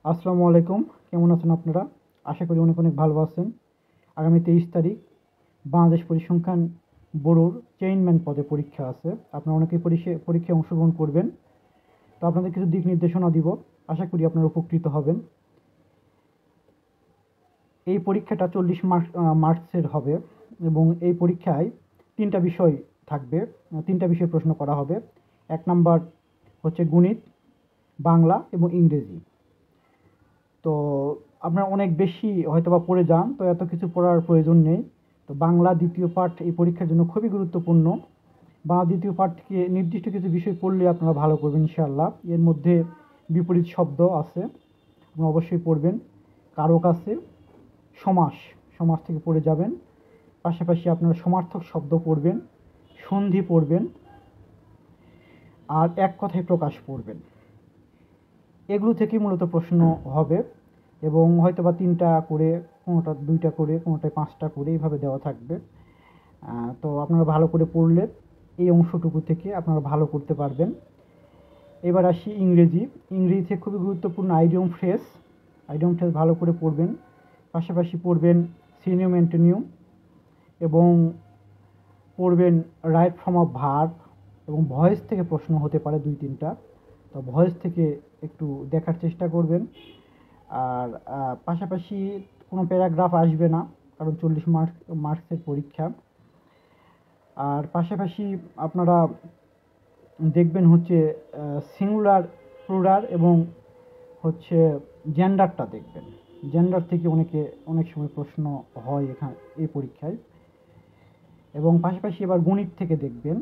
আসসালামু আলাইকুম। কেমন আছেন আপনারা? আশা করি অনেক অনেক ভালো আছেন। আগামী 23 তারিখ বাংলাদেশ পরিসংখ্যান ব্যুরোর চেইনম্যান পদে পরীক্ষা আছে। আপনারা অনেকেই পরীক্ষায় অংশগ্রহণ করবেন। তো আপনাদের কিছু দিক নির্দেশনা দিব। আশা করি আপনারা উপকৃত হবেন। এই পরীক্ষাটা 40 মার্চের হবে এবং এই পরীক্ষায় 3টা বিষয় থাকবে। 3টা বিষয়ে প্রশ্ন করা হবে। 1 নাম্বার হচ্ছে গণিত, বাংলা এবং ইংরেজি। তো আপনারা অনেক বেশি হয়তোবা পড়ে যান, তো এত কিছু পড়ার প্রয়োজন নেই। তো বাংলা দ্বিতীয় পাঠ এই পরীক্ষার জন্য খুবই গুরুত্বপূর্ণ। বাংলা দ্বিতীয় পাঠ থেকে নির্দিষ্ট কিছু বিষয় পড়লে আপনারা ভালো করবেন ইনশাআল্লাহ। এর মধ্যে বিপরীত শব্দ আছে, আপনারা অবশ্যই পড়বেন। কারক আছে, সমাস, সমাস থেকে পড়ে যাবেন। পাশাপাশি আপনারা সমার্থক শব্দ পড়বেন, সন্ধি পড়বেন, আর এক কথায় প্রকাশ পড়বেন। এগুলো থেকেই মূলত প্রশ্ন হবে এবং হয়তোবা 3টা করে, কোনোটা 2টা করে, কোনোটায় 5টা করে এইভাবে দেওয়া থাকবে। তো আপনারা ভালো করে পড়লে এই অংশটুকু থেকে আপনারা ভালো করতে পারবেন। এবার আসি ইংরেজি। ইংরেজিতে খুবই গুরুত্বপূর্ণ আইডিয়ম ফ্রেজ। আইডিয়ম ফ্রেজ ভালো করে পড়বেন। পাশাপাশি পড়বেন সিনোনিম অ্যান্টোনিম এবং পড়বেন রাইট ফর্ম অফ ভার্ব এবং ভয়েস থেকে প্রশ্ন হতে পারে 2-3টা। তো ভয়েস থেকে একটু দেখার চেষ্টা করবেন। আর পাশাপাশি কোনো প্যারাগ্রাফ আসবে না, কারণ 40 মার্কসের পরীক্ষা। আর পাশাপাশি আপনারা দেখবেন হচ্ছে সিঙ্গুলার, প্লুরাল এবং হচ্ছে জেন্ডারটা দেখবেন। জেন্ডার থেকে অনেক সময় প্রশ্ন হয় এই পরীক্ষায়। এবং পাশাপাশি এবার গণিত থেকে দেখবেন।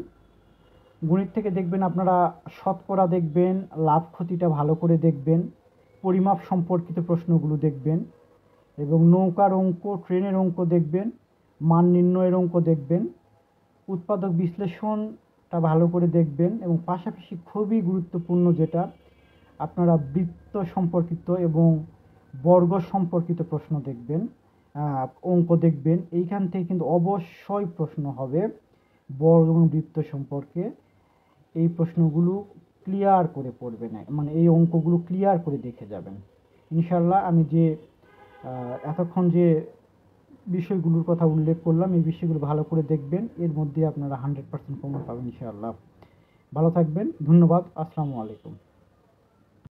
গণিত থেকে দেখবেন আপনারা শতকরা দেখবেন, লাভ ক্ষতিটা ভালো করে দেখবেন, পরিমাপ সম্পর্কিত প্রশ্নগুলো দেখবেন এবং নৌকার অঙ্ক, ট্রেনের অঙ্ক দেখবেন, মান নির্ণয়ের অঙ্ক দেখবেন, উৎপাদক বিশ্লেষণটা ভালো করে দেখবেন এবং পাশাপাশি খুবই গুরুত্বপূর্ণ যেটা, আপনারা বৃত্ত সম্পর্কিত এবং বর্গ সম্পর্কিত প্রশ্ন দেখবেন, অঙ্ক দেখবেন। এইখান থেকে কিন্তু অবশ্যই প্রশ্ন হবে বর্গ এবং বৃত্ত সম্পর্কে। এই প্রশ্নগুলো ক্লিয়ার করে পড়বেন, মানে এই অঙ্কগুলো ক্লিয়ার করে দেখে যাবেন ইনশাল্লাহ। আমি যে এতক্ষণ যে বিষয়গুলোর কথা উল্লেখ করলাম, এই বিষয়গুলো ভালো করে দেখবেন। এর মধ্যে আপনারা 100% কমন পাবেন ইনশাআল্লাহ। ভালো থাকবেন। ধন্যবাদ। আসসালামু আলাইকুম।